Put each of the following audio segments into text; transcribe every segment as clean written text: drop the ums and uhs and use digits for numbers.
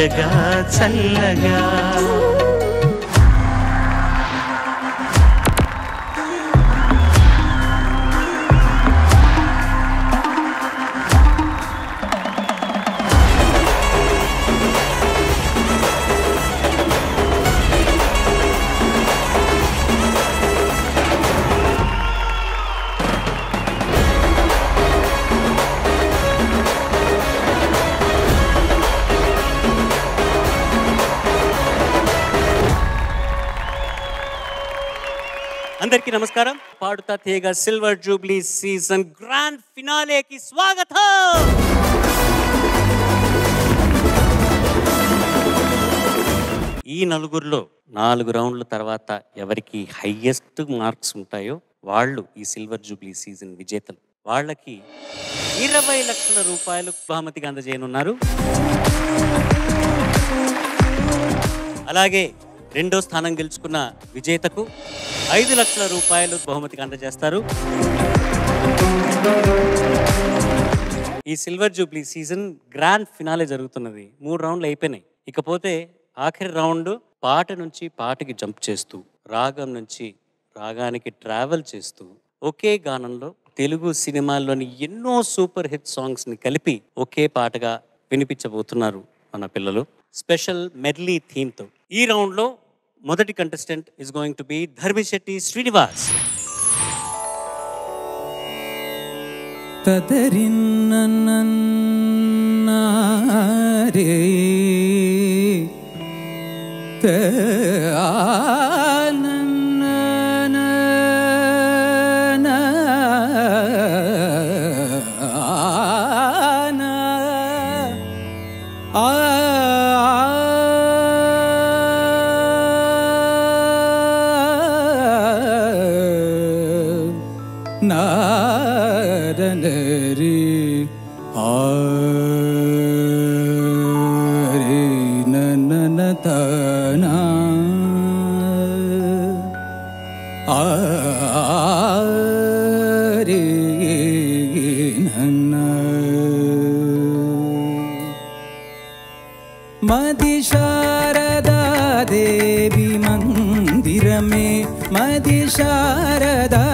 తీయగా చల్లగా. అందరికీ నమస్కారం. పాడుతా Teeyaga silver jubilee season grand ఫినాలేకి స్వాగతం. ఈ నలుగురిలో 4 రౌండ్ల తర్వాత ఎవరికి హైయెస్ట్ మార్క్స్ ఉంటాయో వాళ్ళు ఈ సిల్వర్ జూబ్లీ సీజన్ విజేతలు. వాళ్ళకి 20 లక్షల రూపాయలు బహుమతిగా అందజేయనున్నారు. అలాగే రెండో స్థానం గెలుచుకున్న విజేతకు 5 లక్షల రూపాయలు బహుమతిగా అందజేస్తారు. ఈ silver jubilee season grand finale జరుగుతున్నది. 3 రౌండ్లు అయిపోయినాయి. ఇకపోతే ఆఖరి రౌండ్ పాట నుంచి పాటకి జంప్ చేస్తూ, రాగం నుంచి రాగానికి ట్రావెల్ చేస్తూ, ఒకే గానంలో తెలుగు సినిమాల్లోని ఎన్నో సూపర్ హిట్ సాంగ్స్ని కలిపి ఒకే పాటగా వినిపించబోతున్నారు మన పిల్లలు. స్పెషల్ మెడ్లీ థీమ్తో. ఈ రౌండ్లో మొదటి contestant is going to be Dharmisetti Srinivas. తదరిన్నరే मदि शारदा देवी मंदिर में, मदि शारदा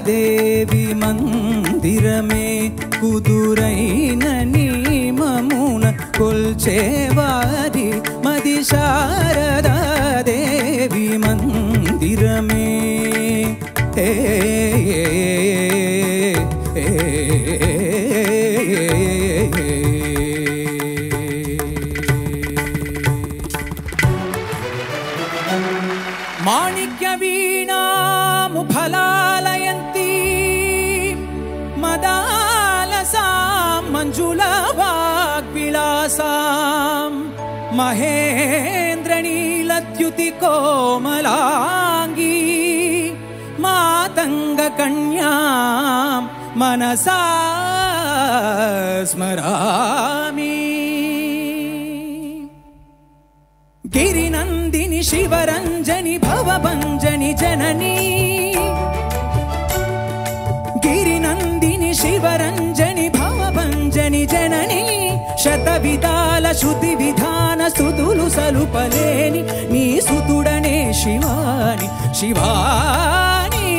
देवी मंदिर में कुदुरैन नियममुन कोल्चेवारी. मदि शारदा देवी मंदिर में माणिक्य वीणा मुफलालयन्ती मदालसां मंजुला वाग्विलासां महेन्द्रनीलद्युति कोमलांगी मातंग कन्यां मनसा स्मरामि. गिरिनंदिनी शिवरंजनी भवभंजनी जननी, गिरिनंदिनी शिवरंजनी भवभंजनी जननी शतविधाल श्रुति विधान सुतुलु सलुपलेनि नी सुतुडने शिवानि शिवानी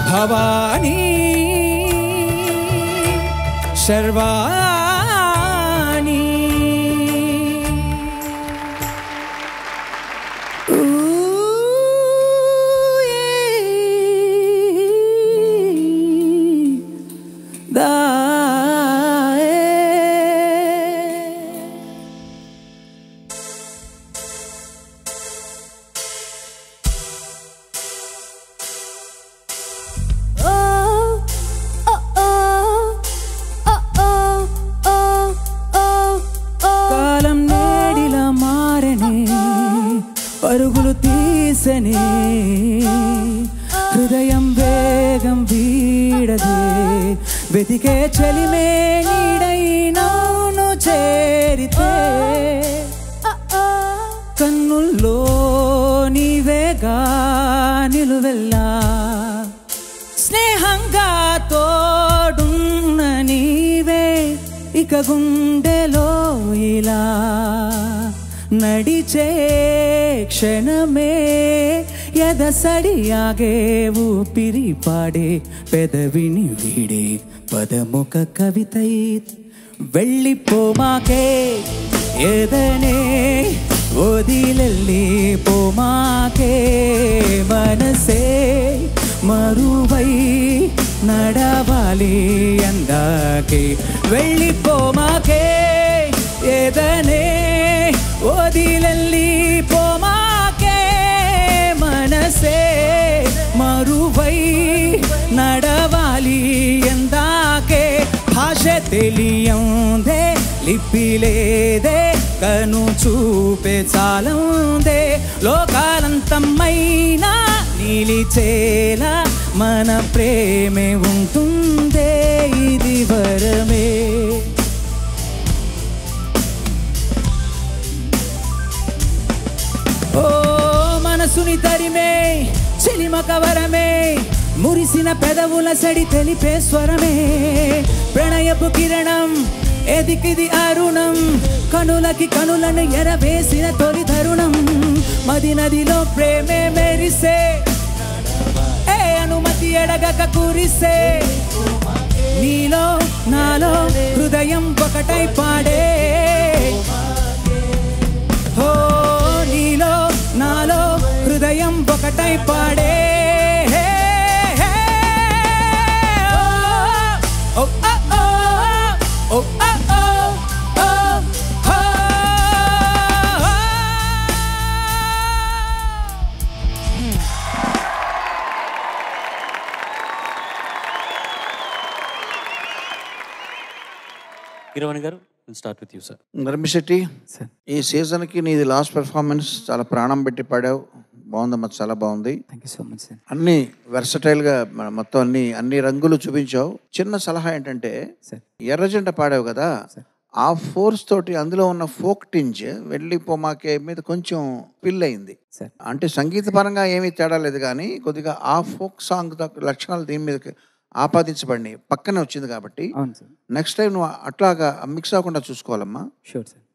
भवानी शर्वाणी. పరుగులు తీసనే హృదయం వేగం వీడదే వెతికే చలిమే నీడై నన్ను చేరితే కన్నుల్లో నీవేగా నిలువెల్లా స్నేహంగా తోడున్న నీవే ఇక గుండెలో ఇలా నడిచే క్షణమే ఎదసడియాగే ఊపిరి పాడే పెదవిని వీడే పదముఖ కవితై వెళ్ళిపోమాకే ఏదనే వదిలెళ్ళి పోమాకే మనసే మరువై నడవాలి అందాకే వెళ్ళిపోమాకే ఏదనే వదిలెళ్ళి పోమాకే మనసే మరువై నడవాలి ఎందాకే భాష తెలియందే లిపి లేదే కను చూపే చాలందే లోకాలంతమైనా నిలిచేలా మన ప్రేమే ఉంటుందే ఇది వరమే ఓ మనసుని తరిమే చెలిమ కవరమే మురిసిన పెదవుల సడి తెలిపే స్వరమే ప్రణయపు కిరణం ఎదికిది అరుణం కనులకి కనులను ఎరవేసిన తొలి తరుణం మది నదిలో ప్రేమే మెరిసే ఏ అనుమతి ఎడగక కురిసే నీలో నాలో హృదయం ఒకటై పాడే ఓ నీలో నాలో హృదయం ఒకటై పాడే కీరవాణి గారు స్టార్ట్ విత్ యూ సార్. నర్మిశెట్టి, ఈ సీజన్కి నీది లాస్ట్ పెర్ఫార్మెన్స్ చాలా ప్రాణం పెట్టి పాడావు. బాగుందమ్మా, చాలా బాగుంది. Thank you so much sir. అన్ని వెర్సటైల్గా మొత్తం అన్ని రంగులు చూపించావు. చిన్న సలహా ఏంటంటే ఎర్రజెండ పాడావు కదా, ఆ ఫోర్స్ తోటి అందులో ఉన్న ఫోక్ టింజ్ వెళ్ళిపోమాకే మీద కొంచెం పిల్ అయింది. అంటే సంగీత పరంగా ఏమీ తేడా లేదు కానీ కొద్దిగా ఆ ఫోక్ సాంగ్ లక్షణాలు దీని మీద ఆపాదించబడి పక్కనే వచ్చింది కాబట్టి నెక్స్ట్ టైం నువ్వు అట్లాగా మిక్స్ అవ్వకుండా చూసుకోవాలమ్మా.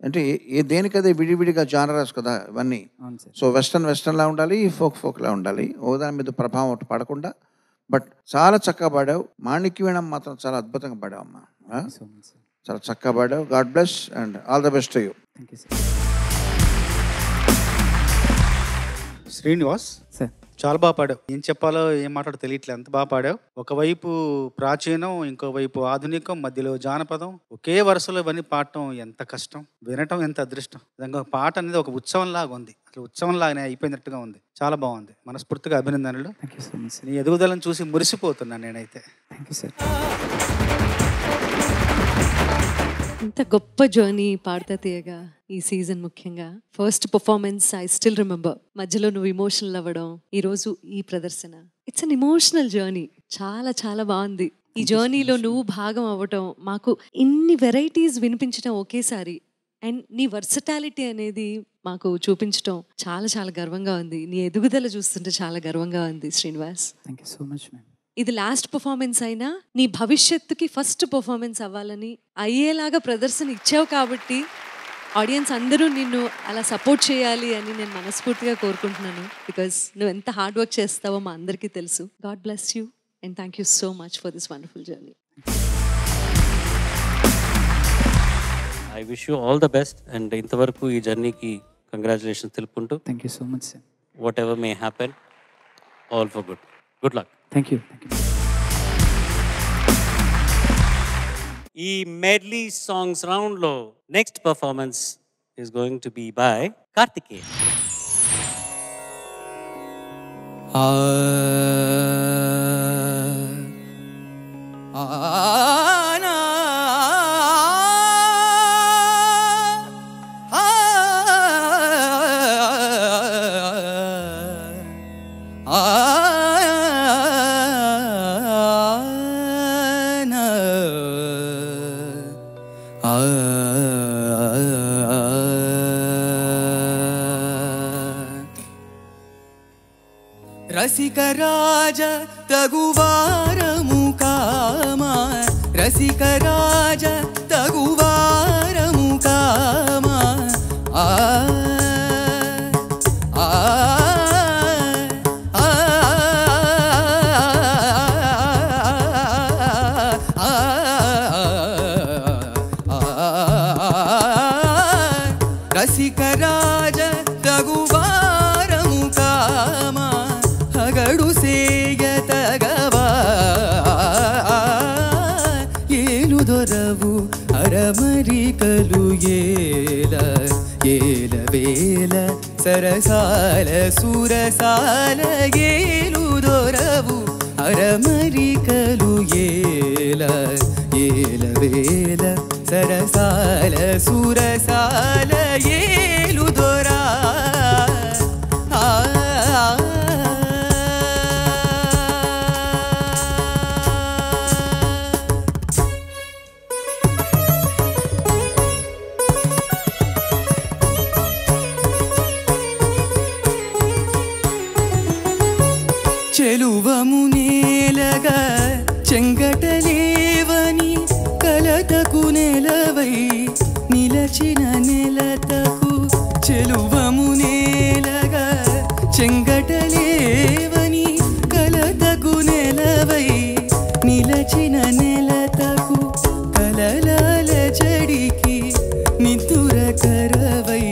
అంటే దేనికదే విడివిడిగా జానరస్ కదా ఇవన్నీ. సో వెస్టర్న్ లా ఉండాలి, ఫోక్ లా ఉండాలి. ఓ దాని మీద ప్రభావం ఒకటి పడకుండా. బట్ చాలా చక్కగా పాడావు. మాణిక్యవీణం మాత్రం చాలా అద్భుతంగా పాడావు అమ్మా. చాలా చక్కగా పాడావు. God bless and all the best to you. Srinivas చాలా బాగా పాడావు. ఏం చెప్పాలో ఏం మాట్లాడో తెలియట్లేదు, అంత బాగా పాడావు. ఒకవైపు ప్రాచీనం, ఇంకోవైపు ఆధునికం, మధ్యలో జానపదం, ఒకే వరుసలో ఇవన్నీ పాడటం ఎంత కష్టం, వినటం ఎంత అదృష్టం. నిజంగా పాట అనేది ఒక ఉత్సవం లాగా ఉంది, అసలు ఉత్సవం లాగానే అయిపోయినట్టుగా ఉంది. చాలా బాగుంది. మనస్ఫూర్తిగా అభినందనలు. నీ ఎదుగుదలను చూసి మురిసిపోతున్నాను నేనైతే. ఇంత గొప్ప జర్నీ పాడతా తీయగా ఈ సీజన్, ముఖ్యంగా first performance I still remember. మధ్యలో నువ్వు ఇమోషనల్ అవ్వడం, ఈరోజు ఈ ప్రదర్శన, ఇట్స్ అన్ ఇమోషనల్ జర్నీ. చాలా చాలా బాగుంది. ఈ జర్నీలో నువ్వు భాగం అవ్వటం, మాకు ఇన్ని వెరైటీస్ వినిపించడం ఒకేసారి, అండ్ నీ వర్సటాలిటీ అనేది మాకు చూపించడం చాలా చాలా గర్వంగా ఉంది. నీ ఎదుగుదల చూస్తుంటే చాలా గర్వంగా ఉంది Srinivas. Thank you so much ma'am. ఇది లాస్ట్ పర్ఫార్మెన్స్ అయినా నీ భవిష్యత్తుకి ఫస్ట్ పర్ఫార్మెన్స్ అవ్వాలని అయ్యేలాగా ప్రదర్శన ఇచ్చావు కాబట్టి ఆడియన్స్ అందరూ నిన్ను అలా సపోర్ట్ చేయాలి అని నేను మనస్ఫూర్తిగా కోరుకుంటున్నాను. బికాస్ నువ్వు ఎంత హార్డ్ వర్క్ చేస్తావో మా అందరికీ తెలుసు. God bless you and thank you so much for this wonderful journey. I wish you all the best. And ఇంతవరకు ఈ జర్నీకి కంగ్రాచులేషన్స్ తెలుపుకుంటూ, thank you so much sir. Whatever may happen, all for good. Good luck. Thank you. ఈ medley songs round లో next performance is going to be by Karthikeya. రసికరాజ తగువారము కామా, రసికరాజ తగువారము కామా. రసికరాజ తగువారము కామ హగడు సేయతగవా ఏలు దొరవు అరమరికలు ఏల ఏల వేల సరసాల సురసాల ఏలు దొరవు అరమరికలు ఏల ఏల వేల సరసాల సురసాల ఏలు దొరా చెలువము నేలగా చెంగటలేవని కలతకు నెలవై నిలచిన నెలతకు చెలువము నేలగా చెంగటలేవని కలతకు నెలవై నిలచిన నెలతకు కలలాల జడికి నితుర కరవై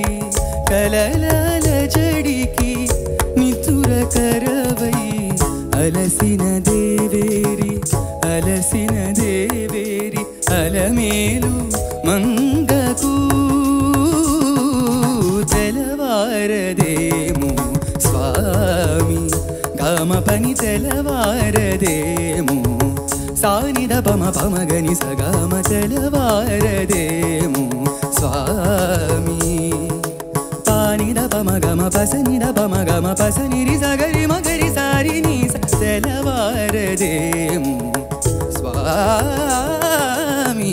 కలలాల జడికి నితుర కరవై అలసిన దేవేరి అలసిన దేవేరి అలమేలు మంగకు తెలవారదేమో స్వామి గమ పని తెలవారదేమో సానిద పమ పమగని సగమ తెలవారదేమో స్వామి పానిద పమగమ పసనిద పమగమ పసనిరి సగరి మగరి సారి నీ తెలవారదేమో స్వామి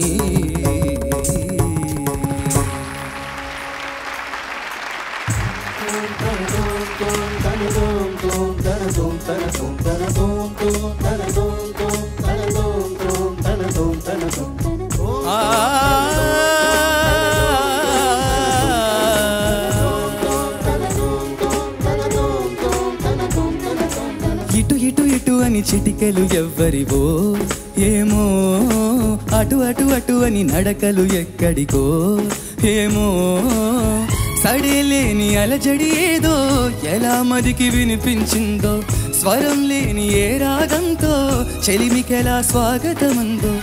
ఇటు ఇటు ఇటు అని చిటికెలు ఎవ్వరివో ఏమో అటు అటు అటు అని నడకలు ఎక్కడికో ఏమో సడేలేని అలజడి ఏదో ఎలా మదికి వినిపించిందో స్వరం లేని ఏ రాగంతో చెలిమికెలా స్వాగతముందో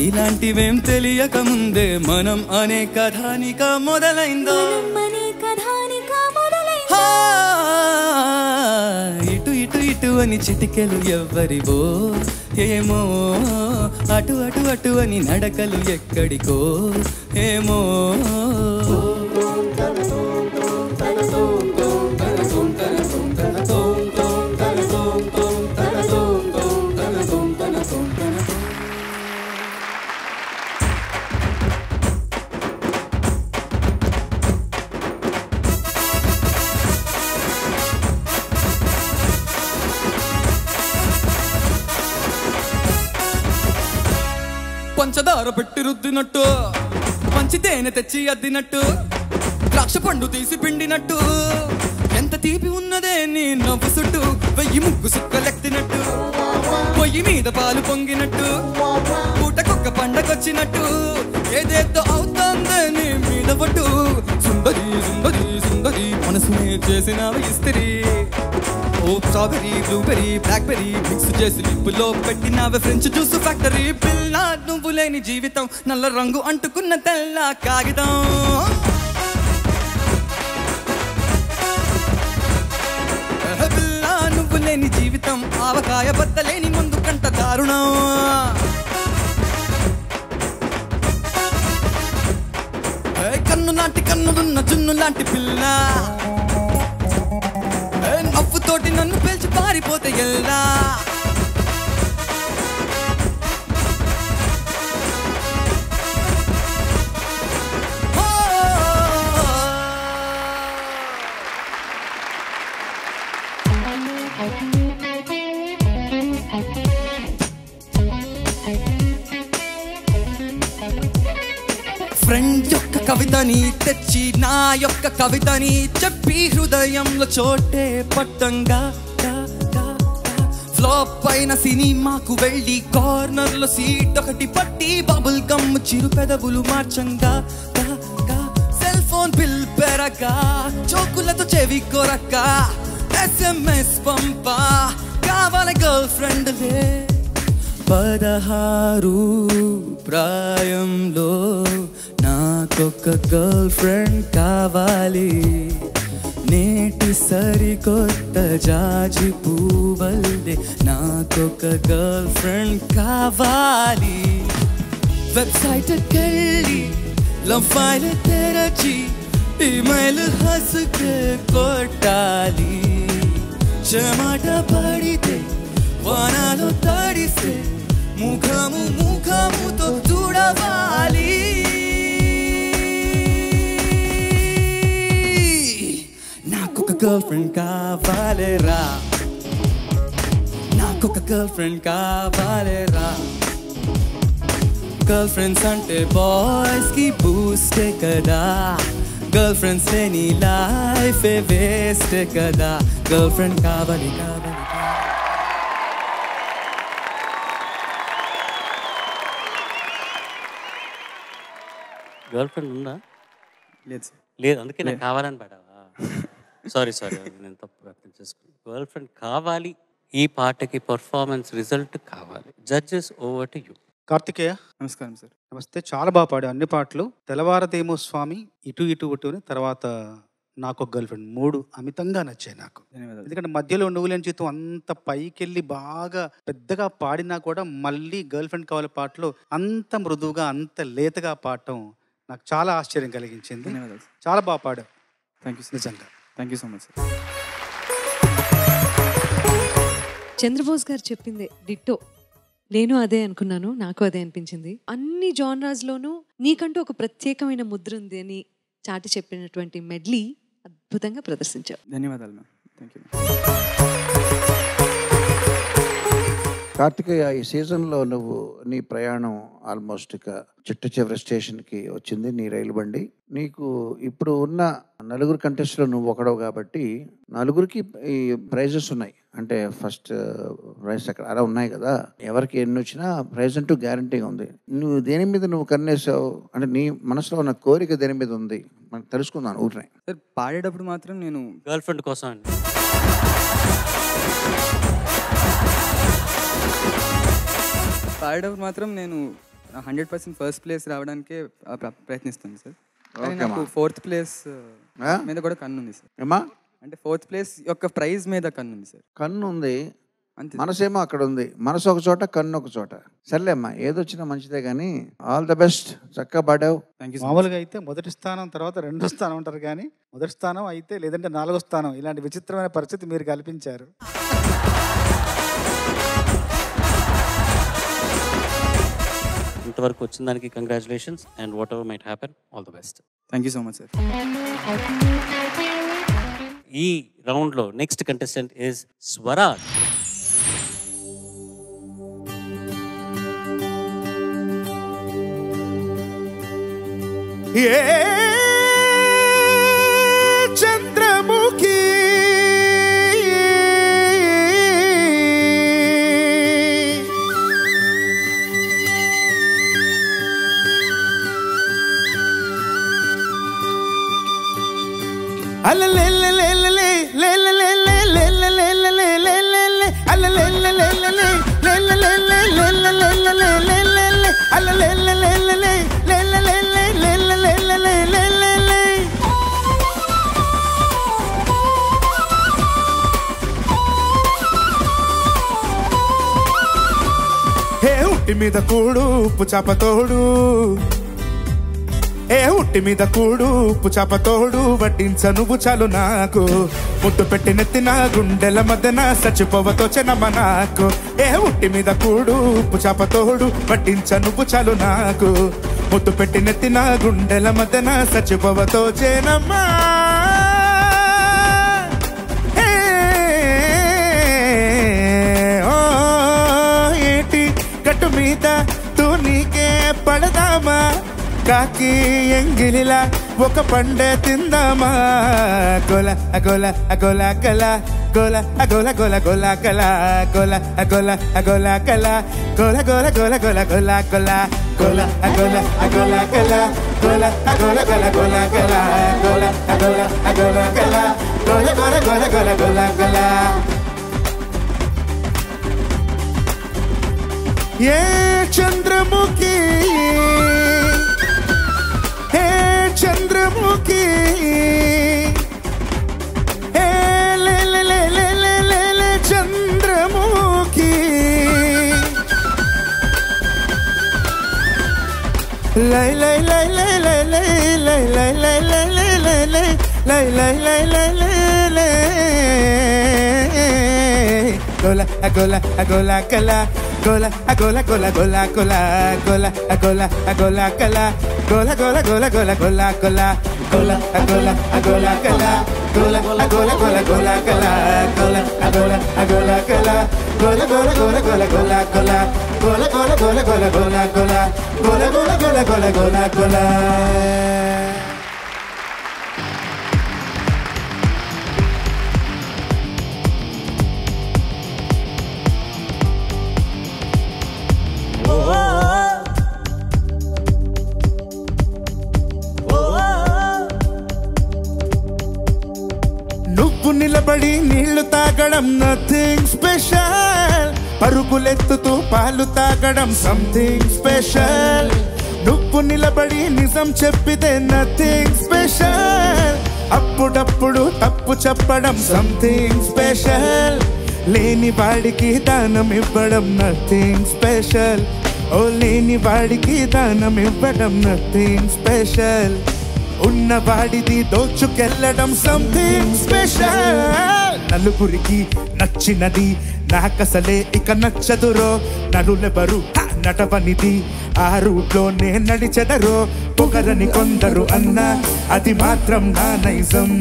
ఇలాంటివేం తెలియక ముందే మనం అనే కథానిక మొదలైందో ఇటు ఇటు ఇటు అని చిటికెలు ఎవ్వరివో ఏమో అటు అటు అటు అని నడకలు ఎక్కడికో ఏమో పంచదార పెట్టి రుద్దినట్టు మంచి తేనె తెచ్చి అద్దినట్టు ద్రాక్ష పండు తీసి పిండినట్టు ఎంత తీపి ఉన్నదే నీ నవ్వు చుట్టూ 1000 ముగ్గు సుక్కలెత్తినట్టు పొయ్యి మీద పాలు పొంగినట్టు పూటకొక్క పండగొచ్చినట్టు ఏదేదో అవుతుందే నీ మీద పట్టు సుందరి సుందరి సుందరి మనసునే చేసినావు ఇస్త్రీ ఓ స్ట్రాబెరీ బ్లూబెరీ బ్లాక్బెరీ మిక్స్ చేసి లిప్పులో పెట్టినావే ఫ్రెంచ్ జ్యూస్ ఫ్యాక్టరీ పిల్ల నువ్వు లేని జీవితం నల్ల రంగు అంటుకున్న తెల్ల కాగితం పిల్ల నువ్వు లేని జీవితం ఆవకాయ బద్దలేని ముందు కంట దారుణం కన్ను లాంటి కన్నులున్న జున్ను లాంటి పిల్ల నవ్వుతోటి నన్ను పిలిచి పారిపోతే ఎల్లా ఫ్రెండ్ యొక్క కవితని తెచ్చి నా యొక్క కవితని చెప్పి హృదయంలో చోటే పట్టంగా ఫ్లాప్ అయిన సినిమాకు వెళ్ళి కార్నర్ లో సీట్ ఒకటి పట్టి బబుల్ గమ్ చిరు పెదవులు మార్చంగా సెల్ ఫోన్ బిల్ పెరగా చోకులతో చెవి కొరక SMS పంపా కావాలి గర్ల్ ఫ్రెండ్ లే 16 ప్రాయంలో నాకొక గర్ల్ ఫ్రెండ్ కావాలి నేటి సరికొత్త జాజి పువ్వల్లే నాకొక గర్ల్ ఫ్రెండ్ కావాలి వెబ్సైట్కెళ్ళి లవ్ ఫైల్ తెరచి ఈమెయిల్ హస్కే కొట్టాలి చెమట పడితే వానాలో తడిస్తే ముఖముతో చూడవాలి నాకొక గర్ల్ ఫ్రెండ్ కావాలేరా నాకొక గర్ల్ ఫ్రెండ్ కావాలేరా గర్ల్ ఫ్రెండ్స్ అంటే బాయ్స్ కి బూస్టే కదా గర్ల్ ఫ్రెండ్స్ లేని లైఫ్ వేస్ట్ కదా గర్ల్ ఫ్రెండ్ కావాలి గర్ల్ ఫ్రెండ్ ఉందా? లేదు లేదు, అందుకే నాకు కావాలని పాడావా? సారీ నేను తప్పు అర్థం చేసుకున్నాను. గర్ల్ ఫ్రెండ్ కావాలి. ఈ పాటకి పర్ఫార్మెన్స్ రిజల్ట్ కావాలి. Judges over to you. Karthikeya నమస్కారం సార్. నమస్తే. చాలా బాగా పాడావు అన్ని పాటలు. తెల్లవారదేమో స్వామి, ఇటు తర్వాత నాకు ఒక గర్ల్ ఫ్రెండ్ 3 అమితంగా నచ్చాయి నాకు. ధన్యవాదాలు. ఎందుకంటే మధ్యలో నువ్వులేని జీవితం అంత పైకెళ్ళి బాగా పెద్దగా పాడినా కూడా మళ్ళీ గర్ల్ ఫ్రెండ్ కావాలి పాటలో అంత మృదువుగా అంత లేతగా పాడటం నాకు చాలా ఆశ్చర్యం కలిగించింది. ధన్యవాదాలు. చాలా బాగా పాడావు. థ్యాంక్ యూ నిజంగా. Thank you so much sir. Chandrabose garu చెప్పిందే డిట్టో. నేను అదే అనుకున్నాను, నాకు అదే అనిపించింది. అన్ని జానరాస్లోనూ నీకంటూ ఒక ప్రత్యేకమైన ముద్ర ఉంది అని చాటి చెప్పినటువంటి మెడ్లీ అద్భుతంగా ప్రదర్శించావు. ధన్యవాదాలు మ్యామ్. Thank you. కార్తికేయ, ఈ సీజన్లో నువ్వు నీ ప్రయాణం ఆల్మోస్ట్ ఇక చిట్ట చివరి స్టేషన్కి వచ్చింది నీ రైలు బండి. నీకు ఇప్పుడు ఉన్న 4 కంటెస్ట్లో నువ్వు ఒకడవు కాబట్టి 4కి ఈ ప్రైజెస్ ఉన్నాయి. అంటే ఫస్ట్ ప్రైజ్ అక్కడ అలా ఉన్నాయి కదా, ఎవరికి ఎన్ని వచ్చినా ప్రైజ్ అంటూ గ్యారంటీగా ఉంది. నువ్వు దేని మీద నువ్వు కన్నేసావు అంటే నీ మనసులో ఉన్న కోరిక దేని మీద ఉంది మనకు తెలుసుకుందాను ఊరినే. సార్ పాడేటప్పుడు మాత్రం నేను గర్ల్ ఫ్రెండ్ కోసం అండి. పాడేటప్పుడు మాత్రం నేను 100% ఫస్ట్ ప్లేస్ రావడానికే ప్రయత్నిస్తాను సార్. కానీ నాకు 4th ప్లేస్ మీద కూడా కన్ను ఉంది సార్. ఏమా అంటే 4th ప్లేస్ యొక్క ప్రైజ్ మీద కన్ను ఉంది సార్. కన్ను ఉంది, అంతే. మనసేమో అక్కడ ఉంది. మనసు ఒక చోట, కన్ను ఒక చోట. సర్లేమ్మా, ఏదొచ్చినా మంచిదే కానీ ఆల్ ద బెస్ట్. చక్కగా పాడావు. Thank you. మామూలుగా అయితే మొదటి స్థానం తర్వాత 2వ స్థానం ఉంటారు, కానీ మొదటి స్థానం అయితే లేదంటే 4వ స్థానం, ఇలాంటి విచిత్రమైన పరిస్థితి మీరు కల్పించారు. ఇంతవరకు వచ్చిన దానికి congratulations and what ever might happen, all the best. Thank you so much sir. ఈ రౌండ్లో next contestant is Swaraj. Chandramukhi ఉట్టి మీద కూడు ఉప్పు చాపతోడు, ఉట్టి మీద కూడు ఉప్పు చాపతోడు వడ్డించ నువ్వు చాలు నాకు. ముట్టు పెట్టి నెత్తిన గుండెల మధ్యన చచ్చిపోవతో చెనమ్మ నాకు. ఉట్టి మీద కూడు ఉప్పు చాపతోడు వడ్డించ నువ్వు చాలు నాకు. ముట్టు పెట్టి నెత్తిన గుండెల మధ్యన చచ్చిపోవతో చెనమ్మ. ఏటి గట్టు మీద తూ నీకే పడదామా, కాకి ఎంగిలిలా ఒక పండే తిందామా గోల అగోల అగోల కల గోల అగోల గోల గోల కల గోల అగోల అగోల కల గోల గోల గోల గోల గోల గోల గోల అగోల అగోల కల గోల అగోల గోల గోల కల గోల అగోల అగోల కల గోల గోల గోల గోల గోల గోల ఏ చంద్రముఖి హే చంద్రముఖి హే లే లే లే లే లే లే లే చంద్రముఖి లై లై లై లై లై లై లై లై లై లై లై లై లై లై లై లై లై లై గోల అగోల అగోల కల గోల అగోల గోల గోల గోల గోల అగోల అగోల కల గోల గోల గోల గోల గోల గోల గోల అగోల అగోల కల గోల అగోల గోల గోల కల గోల అగోల అగోల కల గోల గోల గోల గోల గోల గోల గోల గోల గోల గోల గోల గోల గోల గోల గోల గోల గోల గోల నువ్వు నిలబడి నీళ్లు తాగడం నథింగ్ స్పెషల్ పరుగులెత్తుతూ పాలు తాగడం సంథింగ్ స్పెషల్ నువ్వు నిలబడి నిజం చెప్పితే నథింగ్ స్పెషల్ అప్పుడప్పుడు తప్పు చెప్పడం సంథింగ్ స్పెషల్ లేని వాడికి దానం ఇవ్వడం నథింగ్ స్పెషల్ ఓ లేని వాడికి దానం ఇవ్వడం నథింగ్ స్పెషల్ ఉన్నవాడిది దోచుకెళ్ళడం సంథింగ్ స్పెషల్ నలుగురికి నచ్చినది నాకసలే ఇక నచ్చదురో నరులెవరు నటవనిది ఆ రూట్లోనే నడిచెదరో పొగరని కొందరు అన్నా అది మాత్రం నా నైజం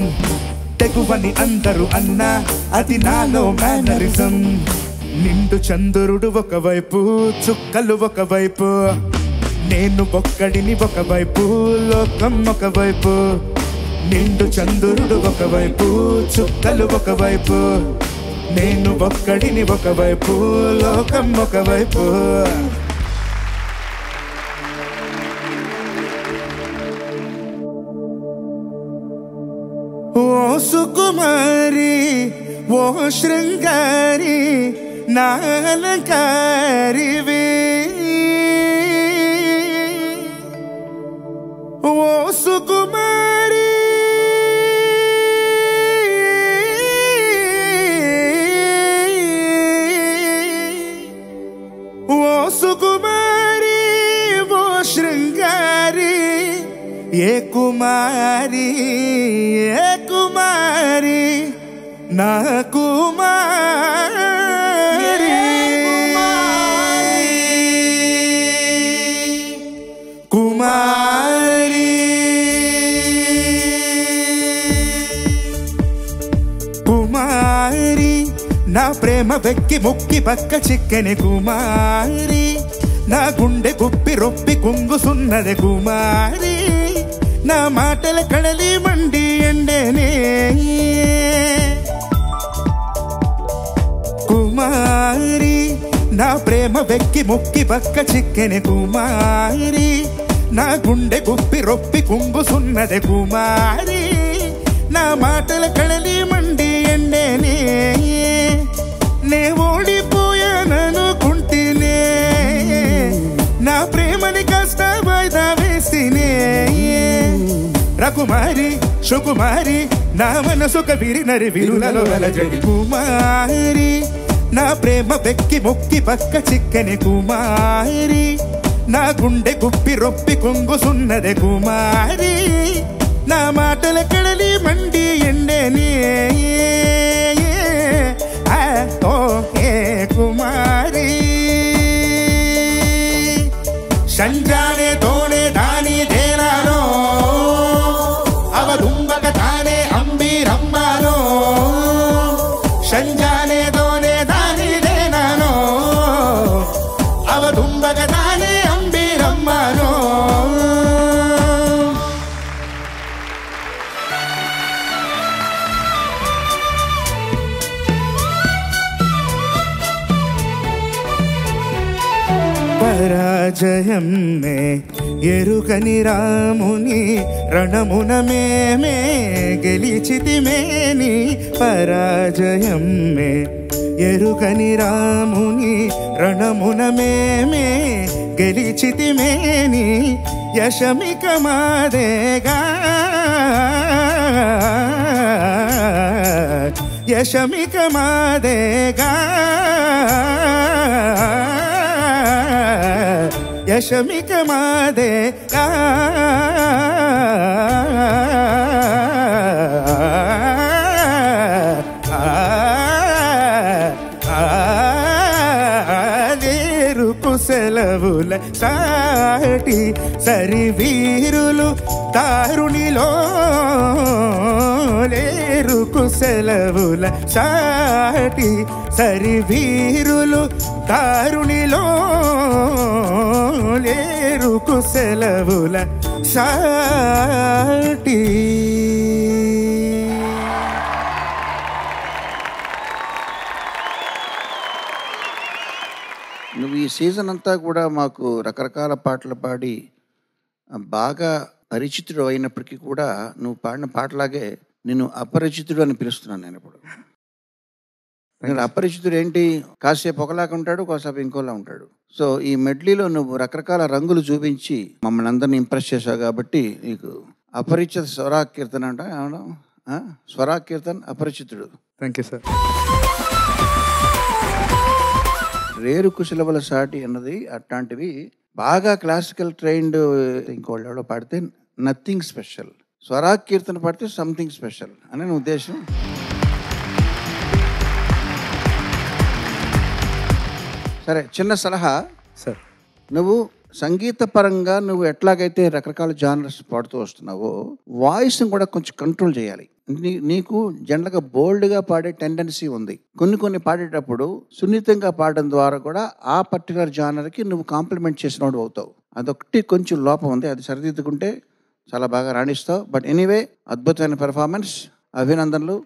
తెగువని అందరూ అన్నా అది నాలో మేనరిజం నిండు చంద్రుడు ఒకవైపు చుక్కలు ఒకవైపు నేను ఒక్కడిని ఒకవైపు లోకం ఒకవైపు నిండు చంద్రుడు ఒకవైపు చుక్కలు ఒకవైపు నేను ఒక్కడిని ఒకవైపు లోకం ఒకవైపు ఓ సుకుమారి ఓ శృంగారి నాలంకారివి ఓ సుకుమారి ఓ సుకుమారి ఓ శృంగారి ఏ కుమారి నా కుమారి కుమారి కుమారి నా ప్రేమ వెక్కి ముక్కి పక్క చిక్కని కుమారి నా గుండె గుప్పి రొప్పి కుంగుసున్నది కుమారి నా మాటల కడలి మండి ఎండేనే కుమారి నా ప్రేమ వెక్కి ముక్కి పక్క చిక్కని కుమారి నా గుండె గుప్పి రొప్పి కుంగుసున్నది కుమారి నా మాటల కడలి మండి ఎండేనే నే ఓడిపోయాననుకుంటేనే నా ప్రేమని కాస్త వాయిదా వేసినే రకుమారి సుకుమారి నా మనసు కవిరి నరి విరులలో వలజడి కుమారి నా ప్రేమ వెక్కి మొక్కి పక్క చిక్కని కుమారి నా గుండె గుప్పి రొప్పి కొంగుసున్నదే కుమారి నా మాటల కడలి మండి ఎండేనే ఓ ఏ కుమారి సంజానే తోనే దాని దేనానో అవదుంబక తానే అంబీరమ్మానో సంజానే తోనే దాని దేనానో అవదుంబక తానే అంబీరమ్మానో పరాజయమే ఎరుకని రాముని రణమున మేమే గెలిచితిమేని పరాజయమే ఎరుకని రాముని రణమున మేమే గెలిచితిమేని యశమిక మాదేగా యశమిక మాదేగా యశమిక మాదేగా సెలవుల సాటి సరి వీరులు దారుణిలో లేరుకు సెలవుల సాటి సరి వీరులు దారుణిలో లేరుకు సెలవుల సాటి. నువ్వు ఈ సీజన్ అంతా కూడా మాకు రకరకాల పాటలు పాడి బాగా పరిచితుడు అయినప్పటికీ కూడా నువ్వు పాడిన పాటలాగే నేను అపరిచితుడు అని పిలుస్తున్నాను నేను ఇప్పుడు. అపరిచితుడు ఏంటి, కాసేపు ఒకలాగా ఉంటాడు, కాసేపు ఇంకోలా ఉంటాడు. సో ఈ మెడ్లీలో నువ్వు రకరకాల రంగులు చూపించి మమ్మల్ని అందరినీ ఇంప్రెస్ చేశావు కాబట్టి నీకు అపరిచిత స్వరాకీర్తన అంట ఏమన్నా స్వరాకీర్తన్ అపరిచితుడు. Thank you sir. రేరు కుశలవల సాటి అన్నది అట్లాంటివి బాగా క్లాసికల్ ట్రైన్డ్ ఇంకోళ్ళు ఎవడో పాడితే నథింగ్ స్పెషల్, స్వరాకీర్తన పాడితే సంథింగ్ స్పెషల్ అని నా ఉద్దేశం. సరే, చిన్న సలహా సార్. నువ్వు సంగీత పరంగా నువ్వు ఎట్లాగైతే రకరకాల జానర్స్ పాడుతూ వస్తున్నావో వాయిస్ని కూడా కొంచెం కంట్రోల్ చేయాలి. నీకు జనరల్గా బోల్డ్గా పాడే టెండెన్సీ ఉంది. కొన్ని పాడేటప్పుడు సున్నితంగా పాడడం ద్వారా కూడా ఆ పర్టికులర్ జానర్కి నువ్వు కాంప్లిమెంట్ చేసినోడు అవుతావు. అదొకటి కొంచెం లోపం ఉంది, అది సరిదిద్దుకుంటే చాలా బాగా రాణిస్తావు. బట్ ఎనీవే, అద్భుతమైన పెర్ఫార్మెన్స్, అభినందనలు,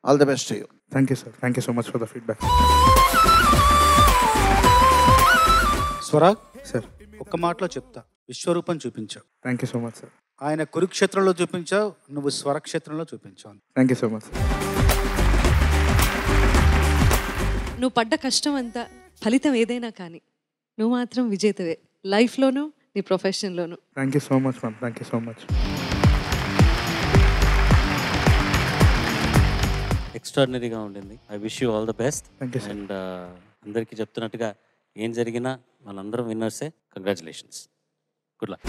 all the best you. Thank you sir. Thank you so much for the feedback. Swarag sir, ఒక్క మాటలో చెప్తా, విశ్వరూపం చూపించావు. Thank you so much sir. ఆయన కురుక్షేత్రంలో చూపించావు, నువ్వు స్వరక్షేత్రంలో చూపించావు. Thank you so much. నువ్వు పడ్డ కష్టం అంతా ఫలితం ఏదైనా కానీ నువ్వు మాత్రం విజేతవే, లైఫ్లోనూ నీ ప్రొఫెషన్లోనూ. Thank you so much ma'am. Thank you so much. ఎక్స్ట్రాడినరీగా ఉండింది. I wish you all the best. Thank you sir. And అందరికీ చెప్తున్నట్టుగా ఏం జరిగినా వాళ్ళందరం విన్నర్సే. Congratulations, good luck.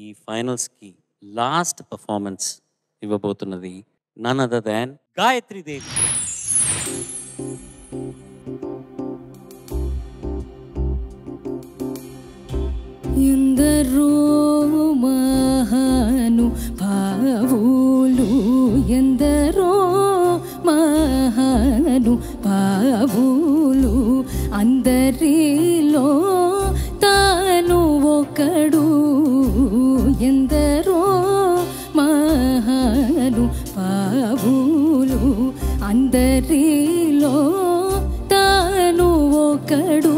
ఈ ఫైనల్స్కి లాస్ట్ పర్ఫార్మెన్స్ ఇవ్వబోతున్నది none other than Gayatri Devi. ఎందరో మహాను భావులు, ఎందరో మహాను భావులు, అందరిలో తాను ఒకడు. ఎందరో మహాను భావులు, అందరిలో తాను ఒకడు.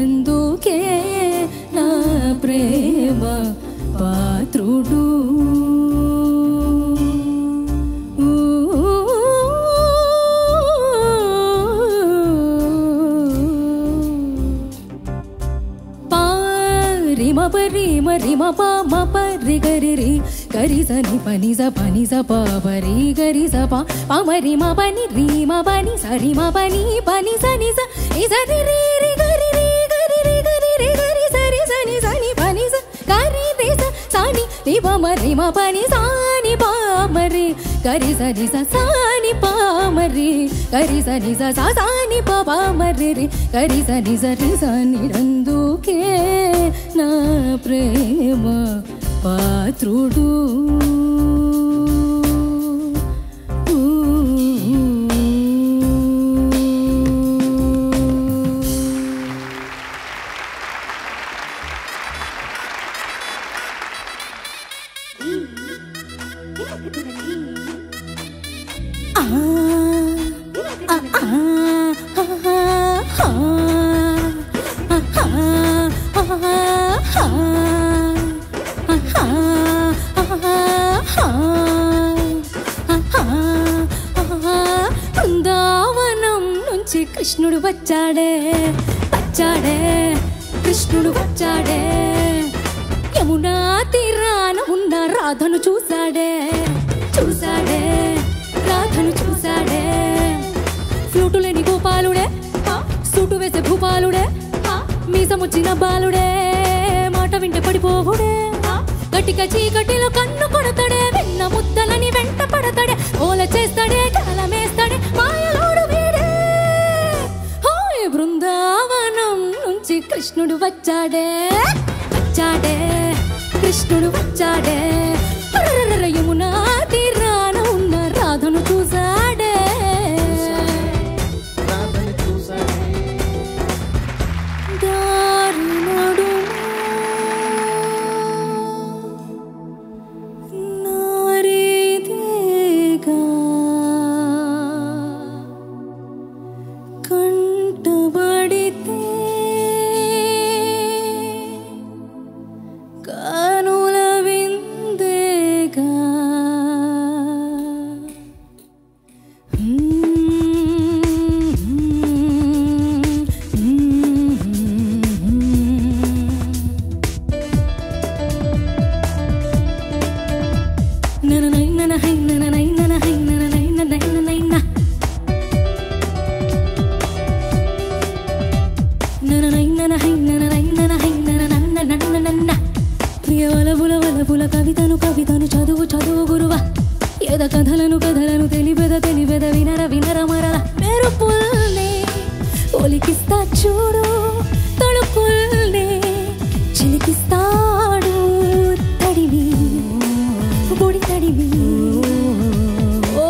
అందుకే నా ప్రేమ పాత్రుడు. రిమ రిమ పా మ పరి గరి రి గరి సని పని స పా పరి గరి స పా పమరి మ పని రి మ పని సరి మ పని పని సని స ఇ సని రి రి గరి రి గరి రి గరి రి గరి సరి సని సని పని స గరి రి స సని రి ప మ రి మ పని సని పా మరి గరి సని స సని పా మరి గరి సని స సని పా పా మరి రి గరి సని స రి సని రందుకే నా ప్రేమ పాత్రుడు. ఆ కృష్ణుడు వచ్చాడే వచ్చాడే కృష్ణుడు వచ్చాడే యమునా తీరాన ఉన్న రాధను చూశాడే చూశాడే రాధను చూశాడే ఫ్లూటు లేని గోపాలుడే సూటు వేసే భూపాలుడే మీసముచ్చిన బాలుడే మాట వింటే పడిపోవుడే గట్టిగా చీకటిలో కన్ను కొడతాడే వెన్న ముద్దలని వెంట పడతాడే ఓల చేస్తాడే కాలమేస్తాడే మాయలోడు వీడే హోయ్ బృందావనం నుంచి కృష్ణుడు వచ్చాడే వచ్చాడే కృష్ణుడు వచ్చాడే యమునా తీరాన ఉన్న రాధను చూశాడే దారి నడుమా నారీదేగా కంటబడితే కానుల విందేగా కవితను కవితను చదువు చదువు గురువా ఏద కథలను కథలను తెలిపెద తెలిపెద వినర వినర మరల మెరుపుల్నే ఒలికిస్తా చూడు తొడుపుల్నే చిలికిస్తాడు తడివి పొడి తడివి ఓ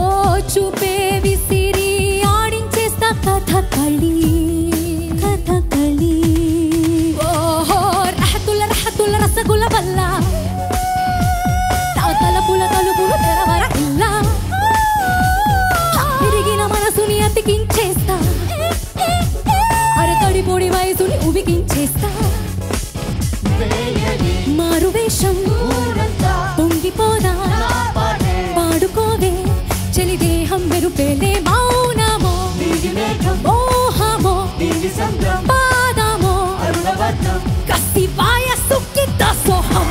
చూపే విసిరి ఆడించేస్తా కథకళి కథకళి ఓహో రహతుల రహతుల రసగుల వల్ల తలుపుల తలుపులు తెరవర ఇల్లా విరిగిన మనసుని అతికించేస్తా అరతడి పొడి వయసుని ఉబికించేస్తా మారు వేషం పొంగిపోదా పాడుకోవే చెలి దేహం మెరుపేలే మౌనమో మోహమో పాదమో కసి వాయసుకి దాసోహం.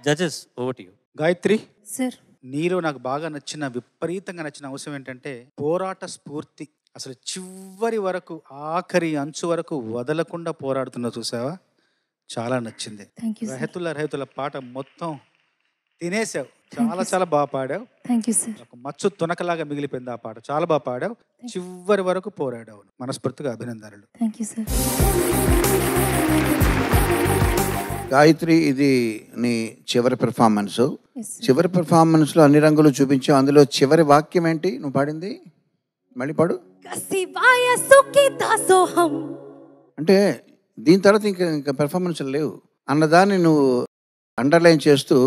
Judges over to you. Gayatri sir నీలో నాకు బాగా నచ్చిన విపరీతంగా నచ్చిన అంశం ఏంటంటే పోరాట స్ఫూర్తి. అసలు చివరి వరకు ఆఖరి అంచు వరకు వదలకుండా పోరాడుతున్నా చూసావా, చాలా నచ్చింది. రహతుల రహతుల పాట మొత్తం తినేసావు. చాలా చాలా బాగా పాడావు. Thank you sir. ఒక మచ్చు తునకలాగా మిగిలిపోయింది ఆ పాట. చాలా బాగా పాడావు. చివరి వరకు పోరాడావు. మనస్ఫూర్తిగా అభినందనలు. Thank you sir. గాయత్రి, ఇది నీ చివరి పెర్ఫార్మెన్స్. చివరి పెర్ఫార్మెన్స్లో అన్ని రంగులు చూపించావు. అందులో చివరి వాక్యం ఏంటి నువ్వు పాడింది? మళ్ళీ పాడు. అంటే దీని తర్వాత ఇంకా పెర్ఫార్మెన్స్ లేవు అన్నదాన్ని నువ్వు అండర్లైన్ చేస్తూ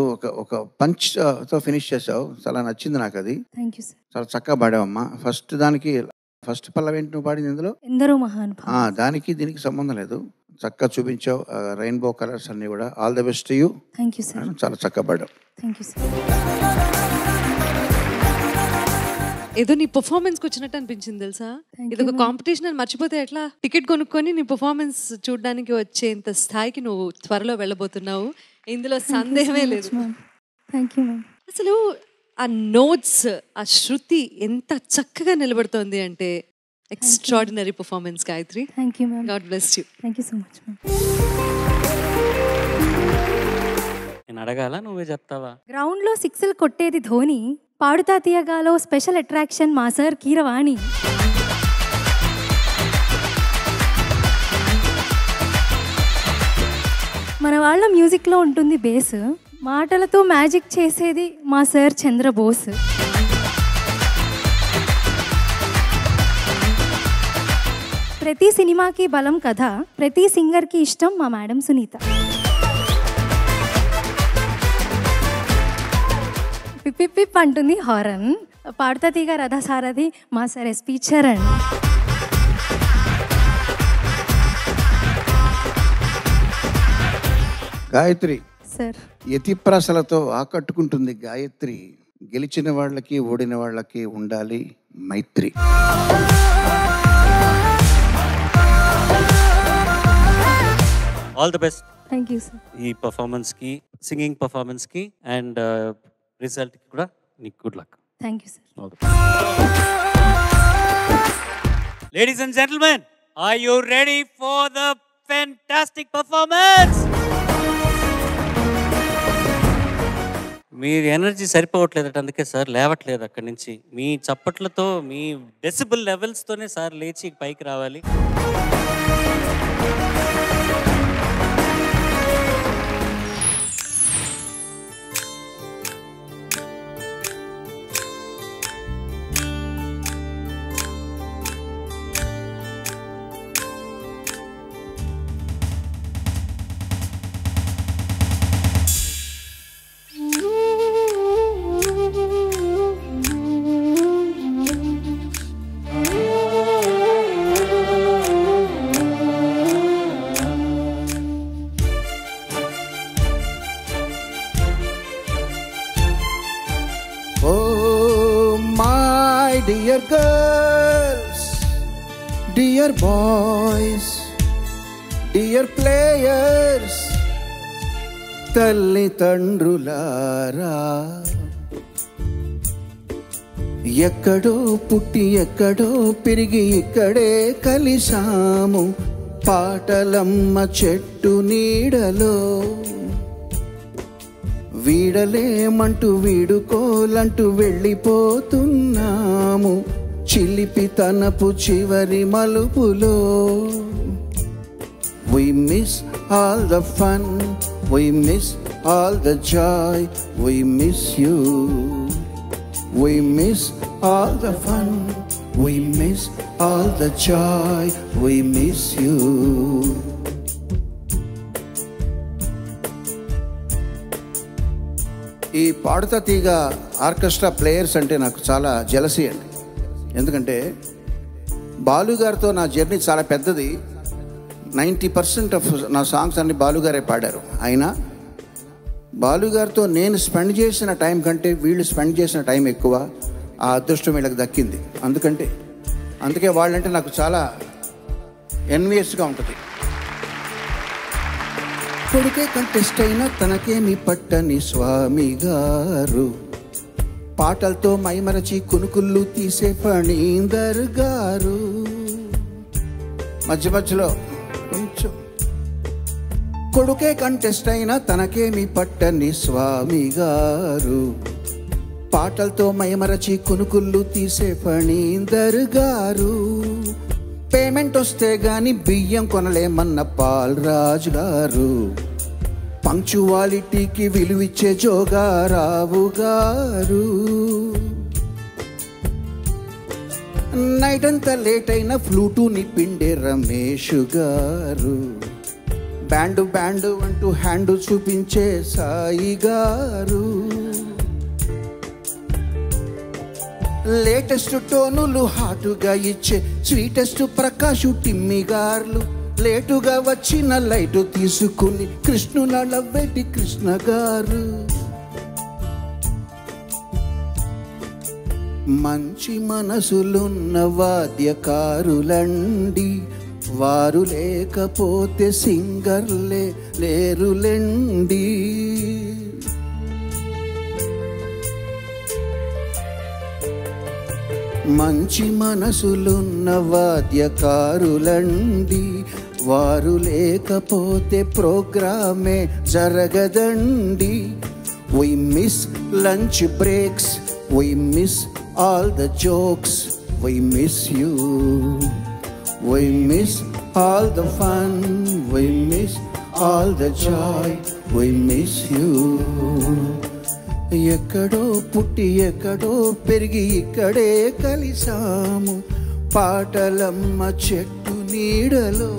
ఒక పంచ్తో ఫినిష్ చేసావు. చాలా నచ్చింది నాకు అది. చాలా చక్కగా పాడావమ్మా. ఫస్ట్ పల్లవి ఏంటి నువ్వు పాడింది ఇందులో? ఎందరో మహానుభావులు. దానికి దీనికి సంబంధం లేదు. చక్కగా చూపించావు. రెయిన్బో కలర్స్ అన్ని కూడా. All the best you. Thank you sir. చాలా చక్కగా పాడావు. Thank you sir. ఏదో నీ పర్ఫార్మెన్స్కి వచ్చినట్టు అనిపించింది తెలుసా. ఇది ఒక కాంపిటీషన్ అని మర్చిపోతే ఎట్లా? టికెట్ కొనుక్కొని నీ పర్ఫార్మెన్స్ చూడడానికి వచ్చేంత స్థాయికి నువ్వు త్వరలో వెళ్ళబోతున్నావు. ఇందులో సందేహమే లేదు. అసలు ఆ నోట్స్, ఆ శృతి ఎంత చక్కగా నిలబడుతోంది అంటే extraordinary performance Gayatri. Thank you ma'am. God bless you. Thank you so much ma'am. నేను అడగాల, నువ్వే చెప్తావా? గ్రౌండ్లో సిక్స్లు కొట్టేది ధోని, పాడుతా తీయగాలో స్పెషల్ అట్రాక్షన్ మా సార్ కీరవాణి. మన వాళ్ళ మ్యూజిక్లో ఉంటుంది బేస్, మాటలతో మ్యాజిక్ చేసేది మా సార్ చంద్రబోస్. ప్రతి సినిమాకి బలం కథ, ప్రతి సింగర్కి ఇష్టం మా మేడం సునీత. పిప్ పిప్ అంటుంది హారన్, పాడుతా తీగ రథసారథి మా sir SP Charan. Gayatri, sir. యతిప్రాసలతో ఆకట్టుకుంటుంది గాయత్రి. గెలిచిన వాళ్ళకి ఓడిన వాళ్ళకి ఉండాలి మైత్రి. All the best. Thank you sir. ఈ పర్ఫార్మెన్స్కి, సింగింగ్ పర్ఫార్మెన్స్కి అండ్ రిజల్ట్కి కూడా నీకు good luck. Thank you sir. Ladies and gentlemen, are you ready for the fantastic performance? మీ ఎనర్జీ సరిపోవట్లేదట, అందుకే సార్ లేవట్లేదు అక్కడి నుంచి. మీ చప్పట్లతో, మీ డెసిబుల్ లెవెల్స్తోనే సార్ లేచి పైకి రావాలి. Dear girls, dear boys, dear players, తల్లిదండ్రులారా, ఎక్కడో పుట్టి ఎక్కడో పెరిగి ఇక్కడే కలిసాము పాటలమ్మ చెట్టు నీడలో. వీడలేమంటూ వీడుకోలంటూ వెళ్ళిపోతున్నాము చిలిపి తనపు చివరి మలుపులో. We miss all the fun, we miss all the joy, we miss you. We miss all the fun, we miss all the joy, we miss you. ఈ పాడుతా తీగ ఆర్కెస్ట్రా ప్లేయర్స్ అంటే నాకు చాలా జెలసీ అండి. ఎందుకంటే బాలుగారితో నా జర్నీ చాలా పెద్దది. 90% ఆఫ్ నా సాంగ్స్ అన్ని బాలుగారే పాడారు. అయినా బాలుగారితో నేను స్పెండ్ చేసిన టైం కంటే వీళ్ళు స్పెండ్ చేసిన టైం ఎక్కువ. ఆ అదృష్టం వీళ్ళకి దక్కింది. అందుకే వాళ్ళంటే నాకు చాలా ఎన్వియస్గా ఉంటుంది. కొడుకే కంటెస్ట్ అయినా తనకేమి పట్టని స్వామి గారు, పాటలతో మైమరచి కునుకుళ్ళు తీసే ఫణీందర్ గారు. మధ్యలో కొంచెం కొడుకే కంటెస్ట్ అయినా తనకేమి పట్టని స్వామి గారు, పాటలతో మైమరచి కునుకుళ్ళు తీసే ఫణీందర్ గారు. పేమెంట్ వస్తే గాని బియ్యం కొనలేమన్న పాల్రాజు గారు, పంక్చువాలిటీకి విలువిచ్చే జోగారావు గారు. నైట్ అంతా లేట్ అయిన ఫ్లూటుని పిండే రమేష్ గారు, బ్యాండు అంటూ హ్యాండ్ చూపించే సాయి గారు. లేటెస్ట్ టోనులు హాటుగా ఇచ్చే స్వీటెస్ట్ ప్రకాష్ టిమ్మి గారు, లేటుగా వచ్చిన లైటు తీసుకుని కృష్ణుల లవ్వేటి కృష్ణ గారు. మంచి మనసులున్న వాద్యకారులండి, వారు లేకపోతే సింగర్లే లేరులెండి. మంచి మనసులున్న వాద్యకారులండి, వారు లేకపోతే ప్రోగ్రామే జరగదండి. We miss lunch breaks, we miss all the jokes, we miss you. We miss all the fun, we miss all the joy, we miss you. ఎక్కడో పుట్టి ఎక్కడో పెరిగి ఇక్కడే కలిసాము పాటలమ్మ చెట్టు నీడలో.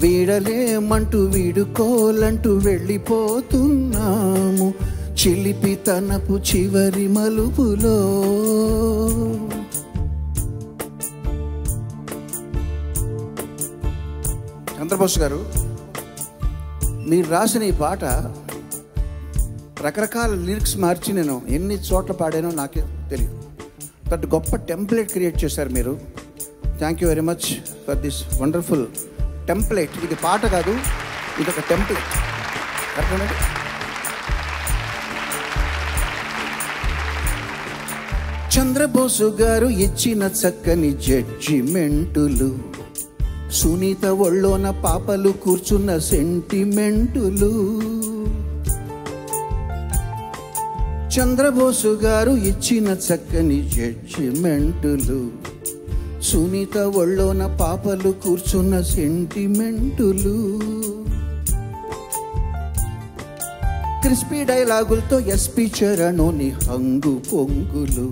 వీడలేమంటూ వీడుకోలంటూ వెళ్ళిపోతున్నాము చిలిపి తనపు చివరి మలుపులో. చంద్రబోస్ గారు మీరు రాసిన ఈ పాట రకరకాల లిరిక్స్ మార్చి నేను ఎన్ని చోట్ల పాడానో నాకే తెలియదు. బట్ గొప్ప టెంప్లెట్ క్రియేట్ చేశారు మీరు. Thank you very much for this wonderful template. ఇది పాట కాదు, ఇది ఒక టెంప్లెట్. కరెక్ట్. చంద్రబోసు గారు ఇచ్చిన చక్కని జడ్జిమెంటులు, సునీత ఒళ్ళోన పాపలు కూర్చున్న సెంటిమెంటులు. చంద్రబోసు గారు ఇచ్చిన చక్కని జడ్జిమెంటులు, సునీత ఒళ్ళోన పాపలు కూర్చున్న సెంటిమెంటులు. క్రిస్పీ డైలాగులతో ఎస్పి చరణోని హంగు పొంగులు,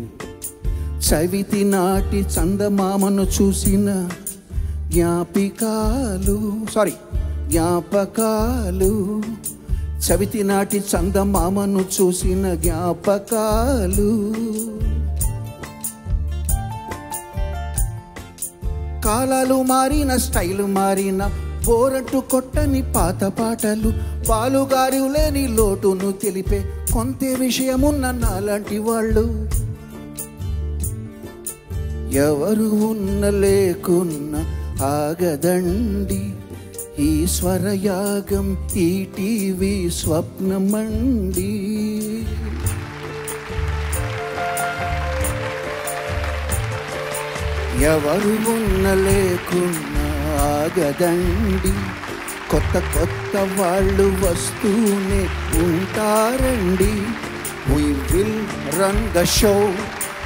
చవితి నాటి చందమామను చూసిన జ్ఞాపకాలు, చవితి నాటి చందమామను చూసిన జ్ఞాపకాలు. కాలాలు మారిన, స్టైలు మారిన, బోరట్టు కొట్టని పాత పాటలు, పాలుగారు లేని లోటును తెలిపే కొంత విషయమున్న నాలాంటి వాళ్ళు. ఎవరు ఉన్న లేకున్న ఆగదండి ఈ స్వరయాగం, ఈ టీవీ స్వప్నమండి. ఎవరు ఉన్న లేకున్న ఆగదండి, కొత్త కొత్త వాళ్ళు వస్తూనే ఉంటారండి. We will run the show,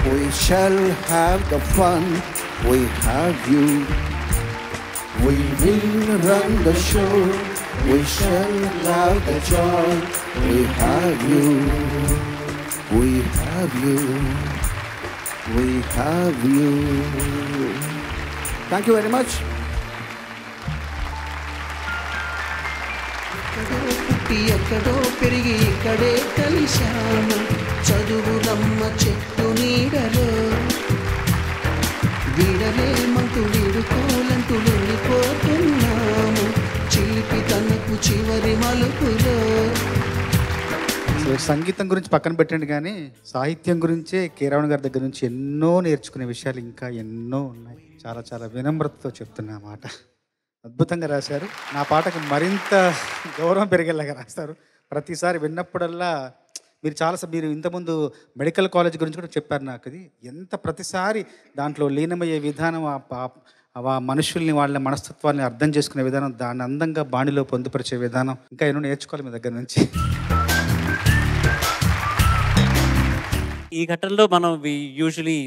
we shall have the fun, we have you. We will run the show, we shall have the joy, we have you. We have you, we have you. Thank you very much. ఎక్కడో పెరిగి ఇక్కడే కలిశాము, చదువులమ్మ చెట్టు నీడలో, వీడలేమంటూ వీడుకోలంటూ వెళ్ళిపోతున్నాము, చిలిపి తనకు చివరి మలుపులో. సంగీతం గురించి పక్కన పెట్టండి, కానీ సాహిత్యం గురించే కీరవాణి గారి దగ్గర నుంచి ఎన్నో నేర్చుకునే విషయాలు ఇంకా ఎన్నో ఉన్నాయి. చాలా చాలా వినమ్రతతో చెప్తున్నా మాట. అద్భుతంగా రాశారు. నా పాటకు మరింత గౌరవం పెరిగేలాగా రాస్తారు. ప్రతిసారి విన్నప్పుడల్లా మీరు ఇంతకుముందు మెడికల్ కాలేజ్ గురించి కూడా చెప్పారు నాకు. అది ఎంత ప్రతిసారి దాంట్లో లీనమయ్యే విధానం, ఆ మనుషుల్ని వాళ్ళ మనస్తత్వాన్ని అర్థం చేసుకునే విధానం, దాన్ని అందంగా బాణిలో పొందుపరిచే విధానం ఇంకా ఎన్నో నేర్చుకోవాలి మీ దగ్గర నుంచి. ఈ ఘట్టంలో మనం we usually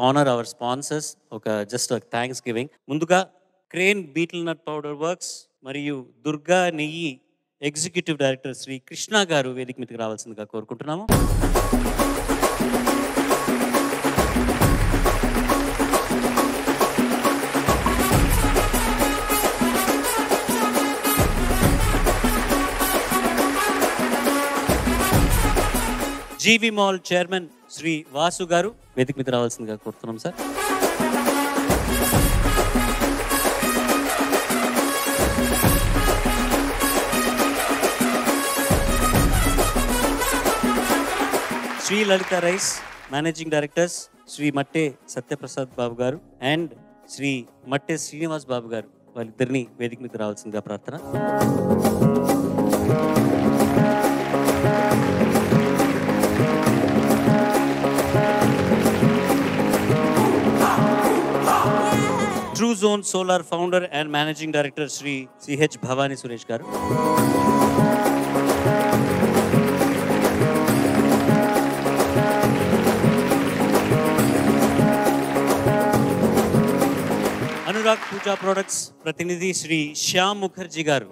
honour our sponsors. ఒక జస్ట్ థ్యాంక్స్ గివింగ్. ముందుగా crane betel nut powder works మరియు దుర్గా నెయ్యి ఎగ్జిక్యూటివ్ డైరెక్టర్ శ్రీ కృష్ణ గారు వేదిక మీదకి రావాల్సిందిగా కోరుకుంటున్నాము. GV mall chairman Shri Vasu garu వేదిక మీద రావాల్సిందిగా కోరుతున్నాం sir. Shri Lalitha rice managing directors Shri Matte Satyaprasad బాబు గారు అండ్ శ్రీ మట్టే శ్రీనివాస్ బాబు గారు, వాళ్ళిద్దరిని వేదిక మీద రావాల్సిందిగా ప్రార్థన. True zone solar founder and managing director Shri CH Bhavani Suresh garu. Anurag Pooja products ప్రతినిధి Shri Shyam Mukherjee garu.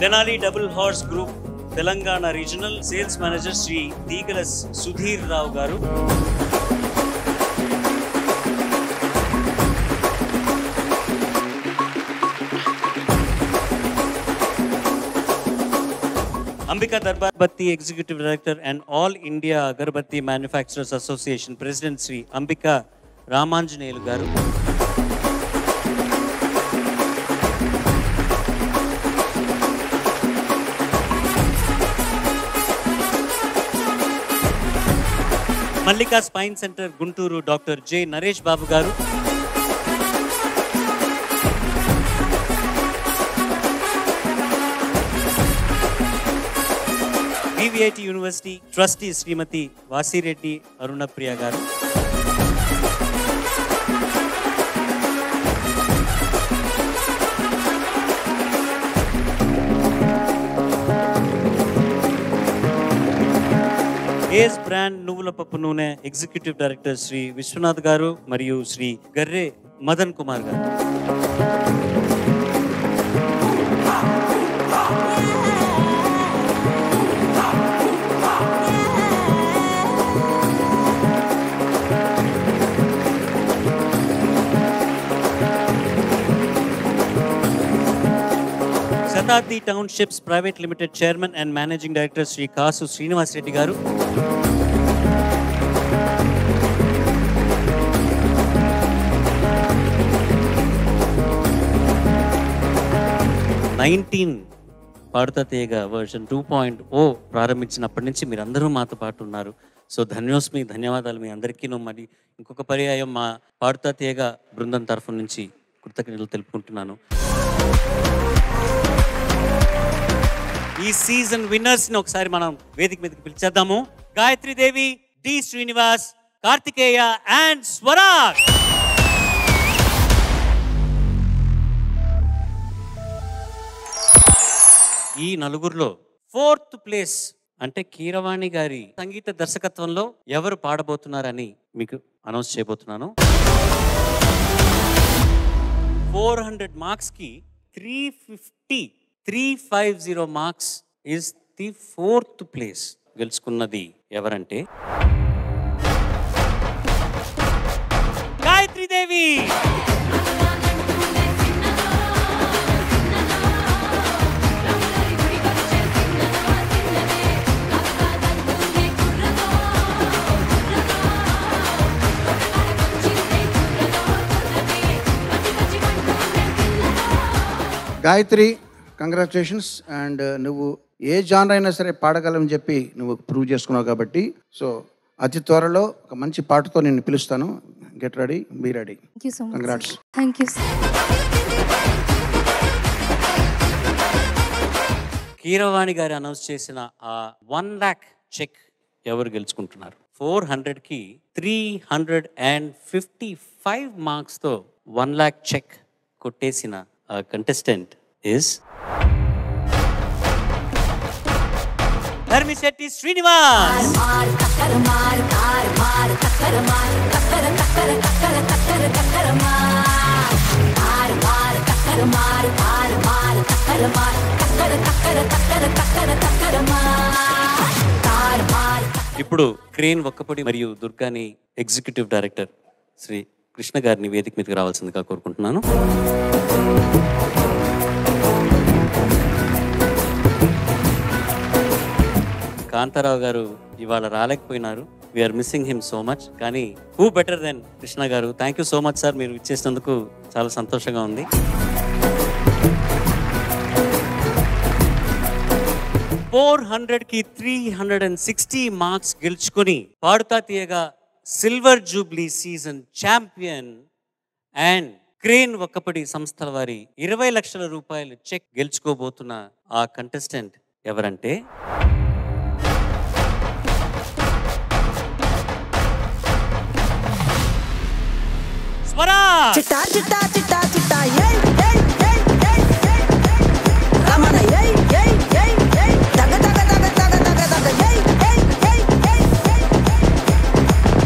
Tenali double horse group Telangana regional sales manager Shri Teegala Sudheer Rao garu. Ambika Darbar Batti executive director and all India agarbatti manufacturers association president Shri Ambika Ramanjaneyulu garu, Mallika spine centre Guntur doctor J Naresh Babu garu, VVIT university trustee Shrimati Vasireddy Arunapriya garu, ace brand నువ్వుల పప్పు నూనె executive director Shri Vishwanath గారు మరియు శ్రీ గర్రె మదన్ కుమార్ గారు. Shatabdi townships private limited chairman and managing director Shri Kasu Srinivas Reddy గారు, Paduta తీయగ version 2.0 ప్రారంభించినప్పటి నుంచి మీరందరూ మాతో పాటు ఉన్నారు. సో ధన్యోస్మి, ధన్యవాదాలు మీ అందరికీ. మరి ఇంకొక పర్యాయం మా పాడుతా తీయగ బృందం తరఫు నుంచి కృతజ్ఞతలు తెలుపుకుంటున్నాను. ఈ సీజన్ విన్నర్స్ ని ఒకసారి మనం వేదిక మీదకి పిలిచేద్దాము. గాయత్రి దేవి, డి శ్రీనివాస్, కార్తికేయ అండ్ స్వరాజ్. ఈ నలుగురిలో 4th ప్లేస్ అంటే కీరవాణి గారి సంగీత దర్శకత్వంలో ఎవరు పాడబోతున్నారని మీకు అనౌన్స్ చేయబోతున్నాను. 400 మార్క్స్ కి 350 marks is the 4th place. గెలుచుకున్నది ఎవరంటే గాయత్రి దేవి. గాయత్రి, కంగ్రాచులేషన్స్. అండ్ నువ్వు ఏ జానర్ అయినా సరే పాడగలని చెప్పి నువ్వు ప్రూవ్ చేసుకున్నావు కాబట్టి సో అతి త్వరలో ఒక మంచి పాటతో నేను పిలుస్తాను. Get ready, be ready. Congrats. Thank you. Keeravani గారు అనౌన్స్ చేసిన ఆ 1 lakh చెక్ ఎవరు గెలుచుకుంటున్నారు? 400కి 355 మార్క్స్తో 1 lakh చెక్ కొట్టేసిన contestant is ధర్మిశెట్టి శ్రీనివాస్. ఇప్పుడు క్రేన్ ఒక్కపొడి మరియు దుర్గాని ఎగ్జిక్యూటివ్ డైరెక్టర్ శ్రీ కృష్ణ గారిని వేదిక మీదకి రావాల్సిందిగా కోరుకుంటున్నాను. కాంతారావు గారు ఇవాళ రాలేకపోయినారు. We're missing him so much. కానీ హూ బెటర్ దెన్ కృష్ణ గారు. Thank you so much sir, మీరు ఇచ్చేసినందుకు చాలా సంతోషంగా ఉంది. కి 360 మార్క్స్ గెలుచుకొని Paduta Teeyaga silver jubilee season champion and Crane ఒక్కపడి సంస్థల వారి 20 లక్షల రూపాయలు చెక్ గెలుచుకోబోతున్న ఆ కంటెస్టెంట్ ఎవరంటే స్వరాజ్. చిట్టా చిట్టా చిట్టా చిట్టా ఏయ్ ఏయ్ ఏయ్ ఏయ్ ఏయ్ రమణ ఏయ్ ఏయ్ ఏయ్ ఏయ్ దగ దగ దగ దగ దగ దగ ఏయ్ ఏయ్ ఏయ్ ఏయ్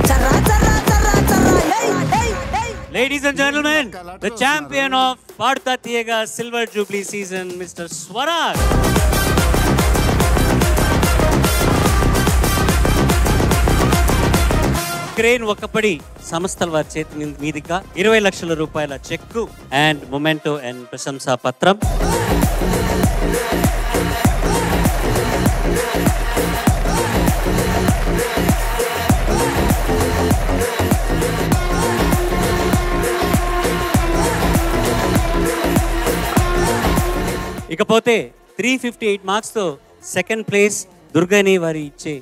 చర్రా చర్రా చర్రా చర్రా ఏయ్ ఏయ్ ఏయ్. Ladies and gentlemen, the champion of Paadta Thiyega Silver Jubilee season, Mr. Swaraj. Crane ఒక్కపడి సంస్థల వారి చేతి మీదుగా 20 లక్షల రూపాయల చెక్కు అండ్ మొమెంటో అండ్ ప్రశంసా పత్రం. ఇకపోతే 358 మార్క్స్తో సెకండ్ ప్లేస్ దుర్గని వారి ఇచ్చే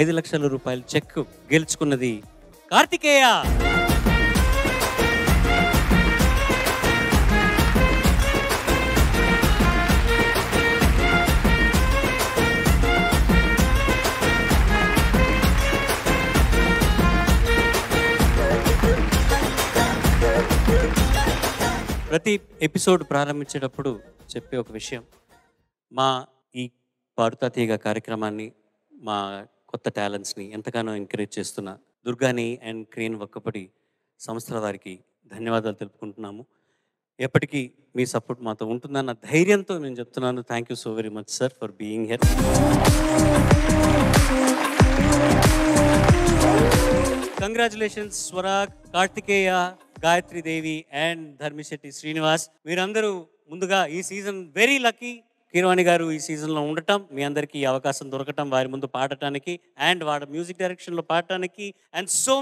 5 లక్షల రూపాయల చెక్ గెలుచుకున్నది కార్తికేయ. ప్రతి ఎపిసోడ్ ప్రారంభించేటప్పుడు చెప్పే ఒక విషయం, మా ఈ పాడుతా తీగ కార్యక్రమాన్ని, మా కొత్త టాలెంట్స్ని ఎంతగానో ఎంకరేజ్ చేస్తున్న దుర్గాని అండ్ క్రేన్ ఒక్కపడి సంస్థల వారికి ధన్యవాదాలు తెలుపుకుంటున్నాము. ఎప్పటికీ మీ సపోర్ట్ మాతో ఉంటుందన్న ధైర్యంతో నేను చెప్తున్నాను. Thank you so very much sir for being here. Congratulations Swaraj, Karthikeya, Gayatri Devi and Dharmisetti Srinivas. మీరందరూ ముందుగా ఈ సీజన్ వెరీ లక్కీ. కీరవాణి గారు ఈ సీజన్లో ఉండటం, మీ అందరికీ ఈ అవకాశం దొరకటం, వారి ముందు పాడటానికి అండ్ వాడి మ్యూజిక్ డైరెక్షన్లో పాడటానికి and so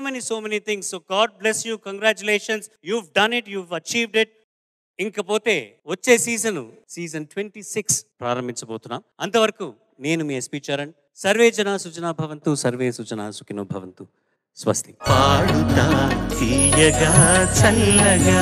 many things. So God bless you, congratulations, you've done it, you've achieved it. ఇంకపోతే వచ్చే సీజన్ 26 ప్రారంభించబోతున్నాం. అంతవరకు నేను మీ ఎస్పీ చరణ్. సర్వే జన సుజనా భవంతు, సర్వే సుజనా సుఖినో భవంతు. స్వస్తి. పాడుతా తీయగా చల్లగా